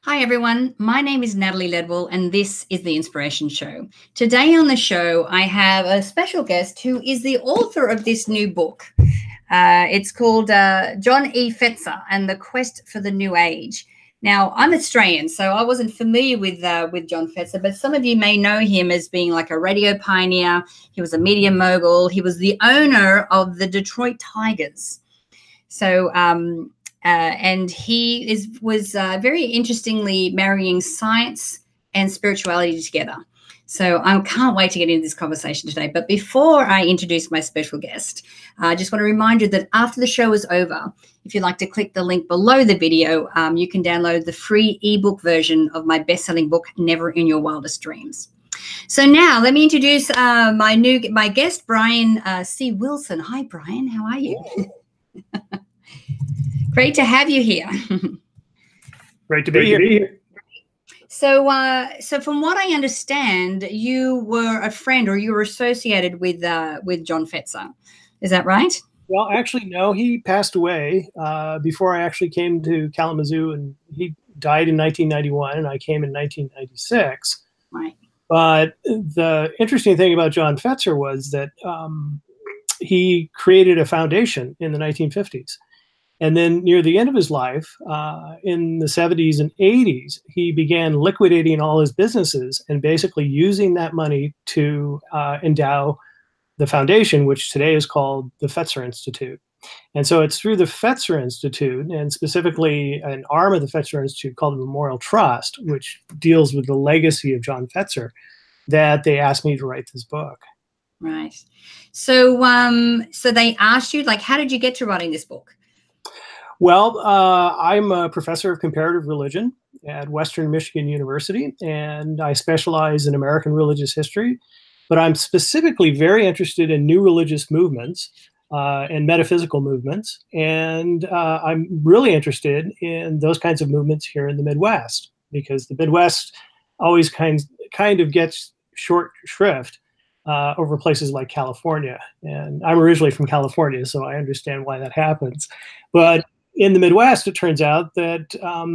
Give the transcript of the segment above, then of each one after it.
Hi, everyone. My name is Natalie Ledwell, and this is The Inspiration Show. Today on the show, I have a special guest who is the author of this new book. It's called John E. Fetzer and the Quest for the New Age. Now, I'm Australian, so I wasn't familiar with John Fetzer, but some of you may know him as being like a radio pioneer. He was a media mogul. He was the owner of the Detroit Tigers. So, and he was very interestingly marrying science and spirituality together. So I can't wait to get into this conversation today. But before I introduce my special guest, I just want to remind you that after the show is over, if you'd like to click the link below the video, you can download the free ebook version of my best-selling book, Never in Your Wildest Dreams. So now let me introduce my guest, Brian C. Wilson. Hi, Brian. How are you? Great to have you here. Great to be here. So from what I understand, you were a friend or you were associated with John Fetzer. Is that right? Well, actually, no. He passed away before I actually came to Kalamazoo, and he died in 1991, and I came in 1996. Right. But the interesting thing about John Fetzer was that he created a foundation in the 1950s. And then near the end of his life, in the 70s and 80s, he began liquidating all his businesses and basically using that money to endow the foundation, which today is called the Fetzer Institute. And so it's through the Fetzer Institute, and specifically an arm of the Fetzer Institute called the Memorial Trust, which deals with the legacy of John Fetzer, that they asked me to write this book. Right. So, so they asked you, like, how did you get to writing this book? Well, I'm a professor of comparative religion at Western Michigan University, and I specialize in American religious history, but I'm specifically very interested in new religious movements and metaphysical movements, and I'm really interested in those kinds of movements here in the Midwest, because the Midwest always kind of gets short shrift over places like California, and I'm originally from California, so I understand why that happens. But in the Midwest, it turns out that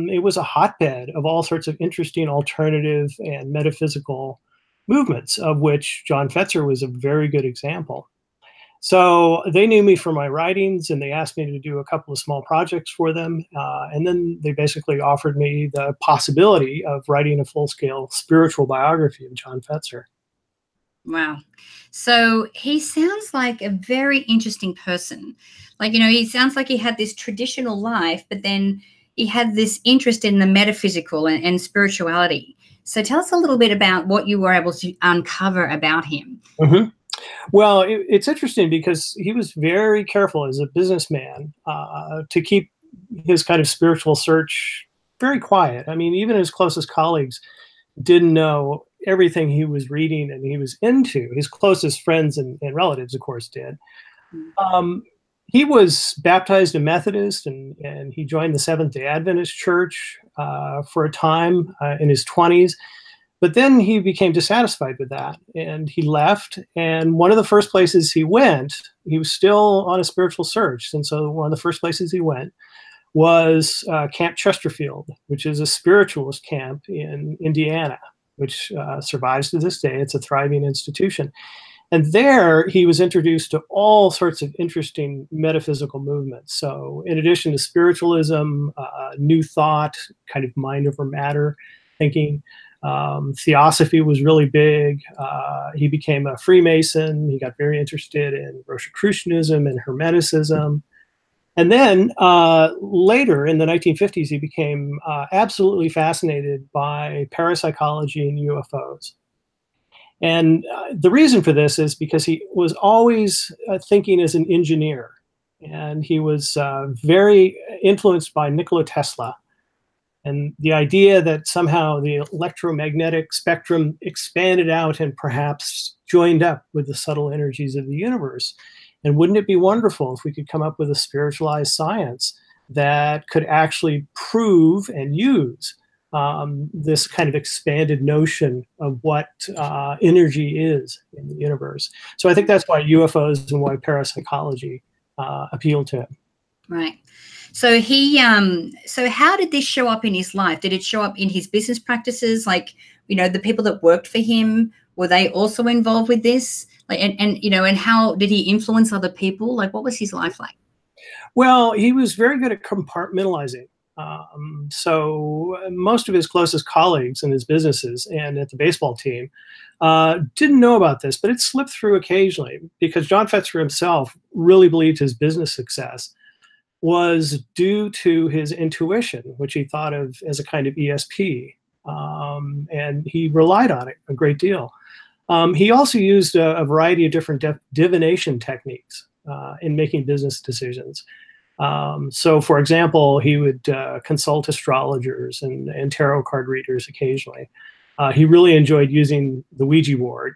it was a hotbed of all sorts of interesting alternative and metaphysical movements, of which John Fetzer was a very good example. So they knew me for my writings, and they asked me to do a couple of small projects for them. And then they basically offered me the possibility of writing a full-scale spiritual biography of John Fetzer. Wow. So he sounds like a very interesting person. Like, you know, he sounds like he had this traditional life, but then he had this interest in the metaphysical and spirituality. So tell us a little bit about what you were able to uncover about him. Mm-hmm. Well, it's interesting because he was very careful as a businessman to keep his kind of spiritual search very quiet. I mean, even his closest colleagues didn't know everything he was reading and he was into. His closest friends and relatives, of course, did. He was baptized a Methodist, and he joined the Seventh-day Adventist Church for a time in his 20s. But then he became dissatisfied with that, and he left. And one of the first places he went, he was still on a spiritual search. And so one of the first places he went was Camp Chesterfield, which is a spiritualist camp in Indiana, which survives to this day. It's a thriving institution. And there he was introduced to all sorts of interesting metaphysical movements. So in addition to spiritualism, new thought, kind of mind over matter thinking, theosophy was really big. He became a Freemason. He got very interested in Rosicrucianism and Hermeticism. And then later in the 1950s, he became absolutely fascinated by parapsychology and UFOs. And the reason for this is because he was always thinking as an engineer. And he was very influenced by Nikola Tesla. And the idea that somehow the electromagnetic spectrum expanded out and perhaps joined up with the subtle energies of the universe. And wouldn't it be wonderful if we could come up with a spiritualized science that could actually prove and use this kind of expanded notion of what energy is in the universe? So I think that's why UFOs and why parapsychology appeal to him. Right. So so how did this show up in his life? Did it show up in his business practices? Like, the people that worked for him, were they also involved with this? Like, and how did he influence other people? Like, what was his life like? Well, he was very good at compartmentalizing. So most of his closest colleagues in his businesses and at the baseball team didn't know about this, but it slipped through occasionally because John Fetzer himself really believed his business success was due to his intuition, which he thought of as a kind of ESP. And he relied on it a great deal. He also used a variety of different divination techniques in making business decisions. So, for example, he would consult astrologers and tarot card readers occasionally. He really enjoyed using the Ouija board.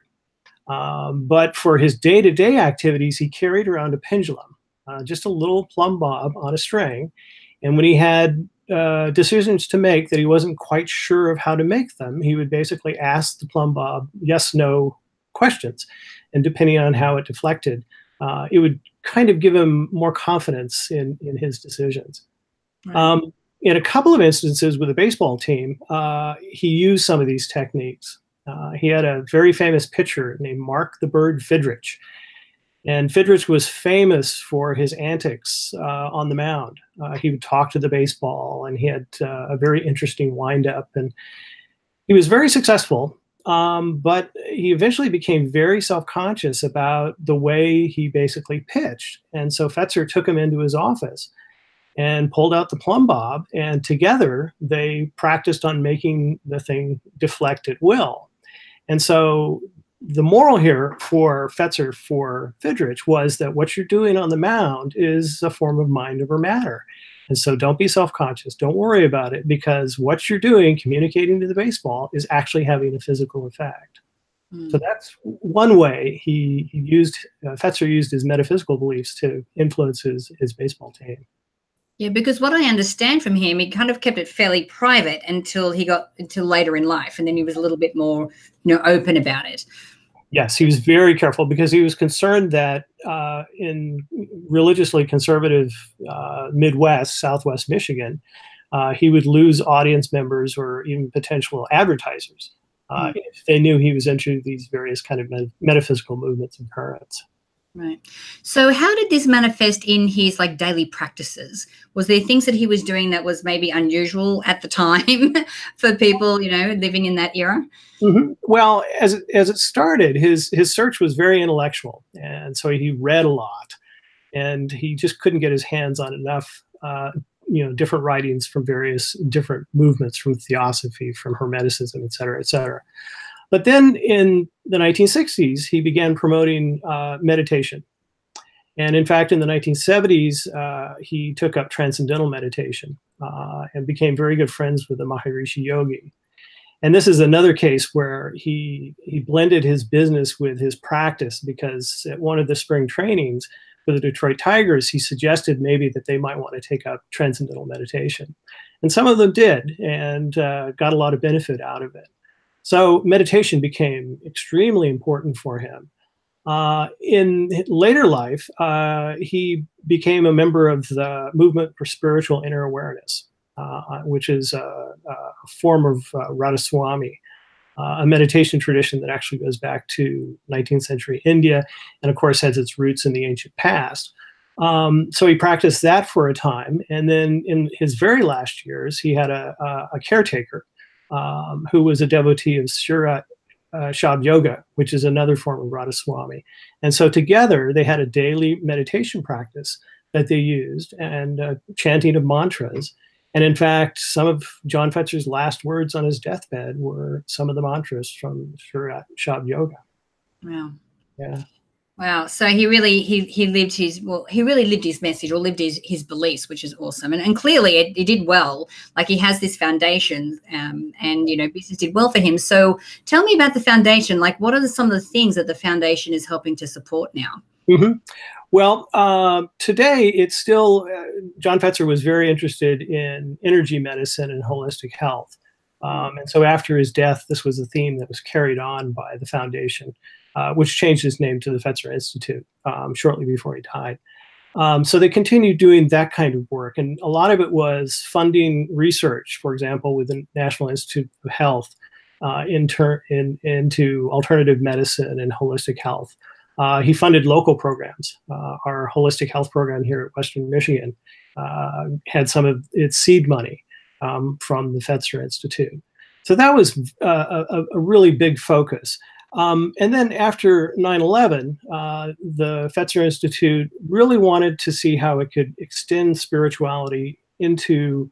But for his day-to-day activities, he carried around a pendulum, just a little plumb bob on a string. And when he had decisions to make that he wasn't quite sure of how to make them, he would basically ask the plumb bob yes/no questions. And depending on how it deflected, it would kind of give him more confidence in his decisions. Right. In a couple of instances with the baseball team, he used some of these techniques. He had a very famous pitcher named Mark the Bird Fidrych. And Fidrych was famous for his antics on the mound. He would talk to the baseball, and he had a very interesting windup. And he was very successful, but he eventually became very self-conscious about the way he basically pitched. And so Fetzer took him into his office and pulled out the plumb bob, and together they practiced on making the thing deflect at will. And so the moral here for Fetzer, for Fidrych, was that what you're doing on the mound is a form of mind over matter. And so don't be self-conscious. Don't worry about it, because what you're doing, communicating to the baseball, is actually having a physical effect. So that's one way Fetzer used his metaphysical beliefs to influence his baseball team. Yeah, because what I understand from him, he kind of kept it fairly private until later in life, and then he was a little bit more, open about it. Yes, he was very careful because he was concerned that in religiously conservative Midwest, Southwest Michigan, he would lose audience members or even potential advertisers if they knew he was into these various kind of metaphysical movements and currents. Right. So how did this manifest in his daily practices? Was there things that he was doing that was maybe unusual at the time for people, living in that era? Mm-hmm. Well, as it started, his search was very intellectual. And so he read a lot, and he just couldn't get his hands on enough, different writings from various different movements, from theosophy, from Hermeticism, et cetera, et cetera. But then in the 1960s, he began promoting meditation. And in fact, in the 1970s, he took up transcendental meditation and became very good friends with the Maharishi Yogi. And this is another case where he blended his business with his practice, because at one of the spring trainings for the Detroit Tigers, he suggested maybe that they might want to take up transcendental meditation. And some of them did, and got a lot of benefit out of it. So meditation became extremely important for him. In later life, he became a member of the Movement for Spiritual Inner Awareness, which is a form of Radhaswami, a meditation tradition that actually goes back to 19th century India, and of course has its roots in the ancient past. So he practiced that for a time, and then in his very last years, he had a caretaker who was a devotee of Surat Shabd Yoga, which is another form of Radhaswami. And so together they had a daily meditation practice that they used, and chanting of mantras. And in fact, some of John Fetzer's last words on his deathbed were some of the mantras from Surat Shabd Yoga. Wow. Yeah. Wow. So he really lived his message, or lived his beliefs, which is awesome. And clearly it did well. Like, he has this foundation, and business did well for him. So tell me about the foundation. Like, what are some of the things that the foundation is helping to support now? Mm-hmm. Well, today it's still, John Fetzer was very interested in energy medicine and holistic health. And so after his death, this was a theme that was carried on by the foundation, which changed its name to the Fetzer Institute shortly before he died. So they continued doing that kind of work, and a lot of it was funding research, for example, with the National Institute of Health into alternative medicine and holistic health. He funded local programs. Our holistic health program here at Western Michigan had some of its seed money from the Fetzer Institute. So that was a really big focus. And then after 9/11, the Fetzer Institute really wanted to see how it could extend spirituality into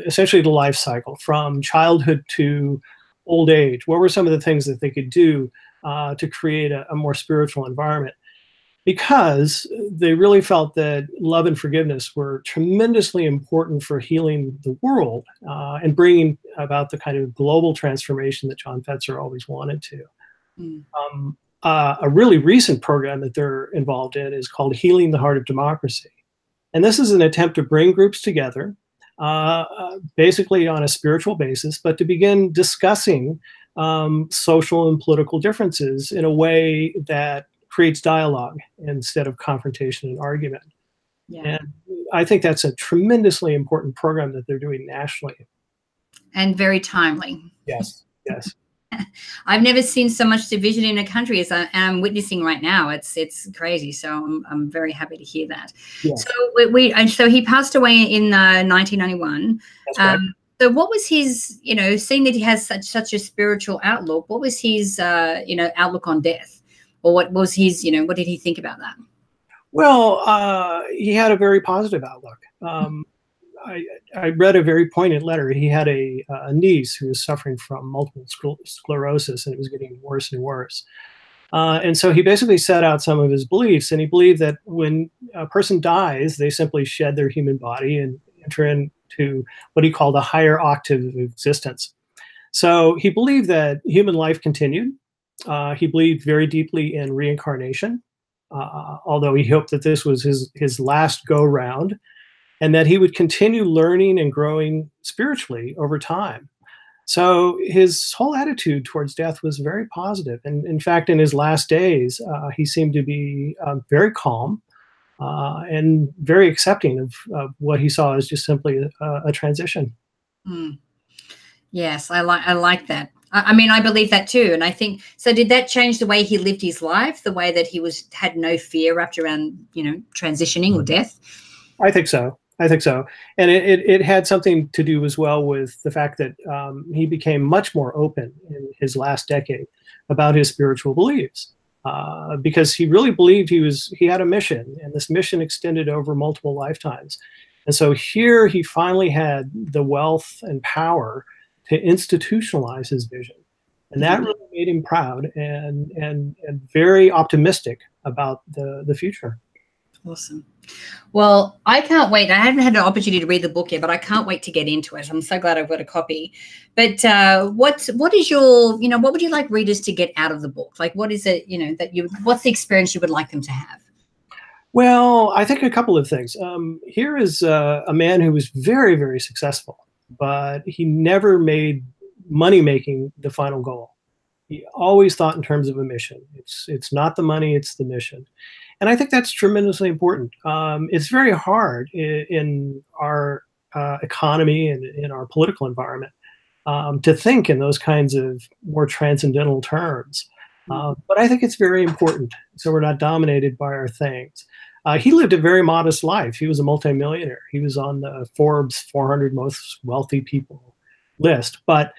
essentially the life cycle from childhood to old age. What were some of the things that they could do to create a more spiritual environment? Because they really felt that love and forgiveness were tremendously important for healing the world and bringing about the kind of global transformation that John Fetzer always wanted to. A really recent program that they're involved in is called Healing the Heart of Democracy. And this is an attempt to bring groups together, basically on a spiritual basis, but to begin discussing social and political differences in a way that creates dialogue instead of confrontation and argument. Yeah. And I think that's a tremendously important program that they're doing nationally. And very timely. Yes, yes. I've never seen so much division in a country as I'm witnessing right now. It's crazy. So I'm very happy to hear that. Yeah. So so he passed away in 1991. That's right. So what was his, seeing that he has such a spiritual outlook, what was his, outlook on death? Or what was his, what did he think about that? Well, he had a very positive outlook. I read a very poignant letter. He had a niece who was suffering from multiple sclerosis, and it was getting worse and worse. And so he basically set out some of his beliefs, and he believed that when a person dies, they simply shed their human body and enter into what he called a higher octave of existence. So he believed that human life continued. He believed very deeply in reincarnation, although he hoped that this was his last go-round, and that he would continue learning and growing spiritually over time. So his whole attitude towards death was very positive. And in fact, in his last days, he seemed to be very calm and very accepting of what he saw as just simply a transition. Mm. Yes, I like that. I mean, I believe that too. And I think, so did that change the way he lived his life, the way that he had no fear wrapped around, transitioning or death? I think so. I think so. And it had something to do as well with the fact that he became much more open in his last decade about his spiritual beliefs because he really believed he had a mission, and this mission extended over multiple lifetimes. And so here he finally had the wealth and power to institutionalize his vision. And that really made him proud and very optimistic about the future. Awesome. Well, I can't wait. I haven't had an opportunity to read the book yet, but I can't wait to get into it. I'm so glad I've got a copy. But what is your, what would you like readers to get out of the book? Like, what is it, what's the experience you would like them to have? Well, I think a couple of things. Here is a man who was very, very successful, but he never made money making the final goal. He always thought in terms of a mission. It's not the money, it's the mission. And I think that's tremendously important. It's very hard in our economy and in our political environment to think in those kinds of more transcendental terms. But I think it's very important, so we're not dominated by our things. He lived a very modest life. He was a multimillionaire. He was on the Forbes 400 most wealthy people list. But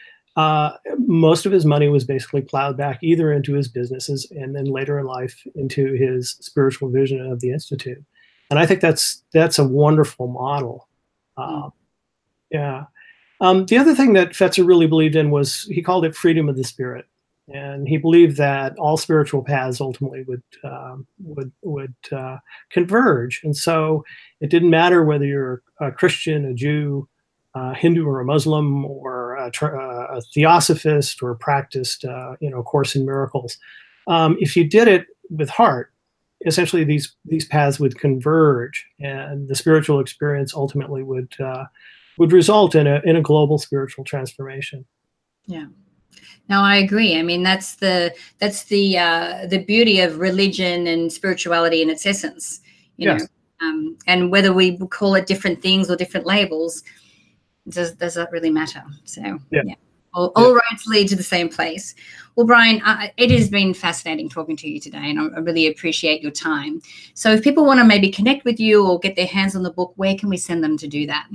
most of his money was basically plowed back either into his businesses and then later in life into his spiritual vision of the Institute. And I think that's a wonderful model. Yeah. The other thing that Fetzer really believed in was, he called it freedom of the spirit. And he believed that all spiritual paths ultimately would converge. And so it didn't matter whether you're a Christian, a Jew, Hindu or a Muslim, or a theosophist, or practiced, Course in Miracles. If you did it with heart, essentially these paths would converge, and the spiritual experience ultimately would result in a global spiritual transformation. Yeah. No, I agree. I mean, that's the beauty of religion and spirituality in its essence, you know. Yes. And whether we call it different things or different labels, does that really matter? So Yeah. yeah, all roads lead to the same place. Well, Brian, it has been fascinating talking to you today, and I really appreciate your time. So if people want to maybe connect with you or get their hands on the book, where can we send them to do that?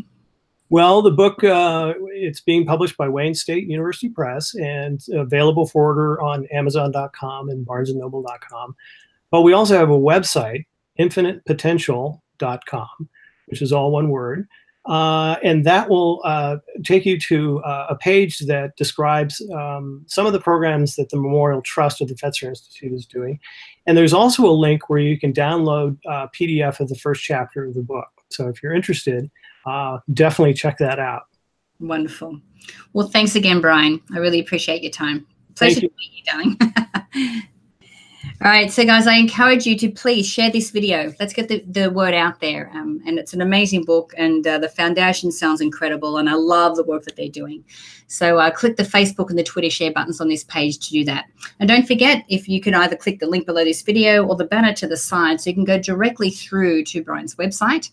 Well, the book, it's being published by Wayne State University Press and available for order on Amazon.com and BarnesandNoble.com. But we also have a website, infinitepotential.com, which is all one word. And that will take you to a page that describes some of the programs that the Memorial Trust of the Fetzer Institute is doing. And there's also a link where you can download a PDF of the first chapter of the book. So if you're interested, definitely check that out. Wonderful. Well, thanks again, Brian. I really appreciate your time. Pleasure to meet you, darling. All right, so guys, I encourage you to please share this video. Let's get the word out there. And it's an amazing book, and the foundation sounds incredible, and I love the work that they're doing. So click the Facebook and the Twitter share buttons on this page to do that. And don't forget, if you can either click the link below this video or the banner to the side, so you can go directly through to Brian's website,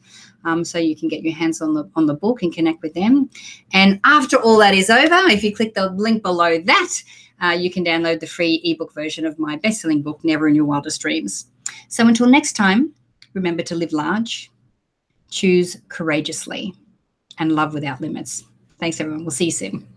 so you can get your hands on the book and connect with them. And after all that is over, if you click the link below that, you can download the free ebook version of my best-selling book, Never in Your Wildest Dreams. So until next time, remember to live large, choose courageously, and love without limits. Thanks, everyone. We'll see you soon.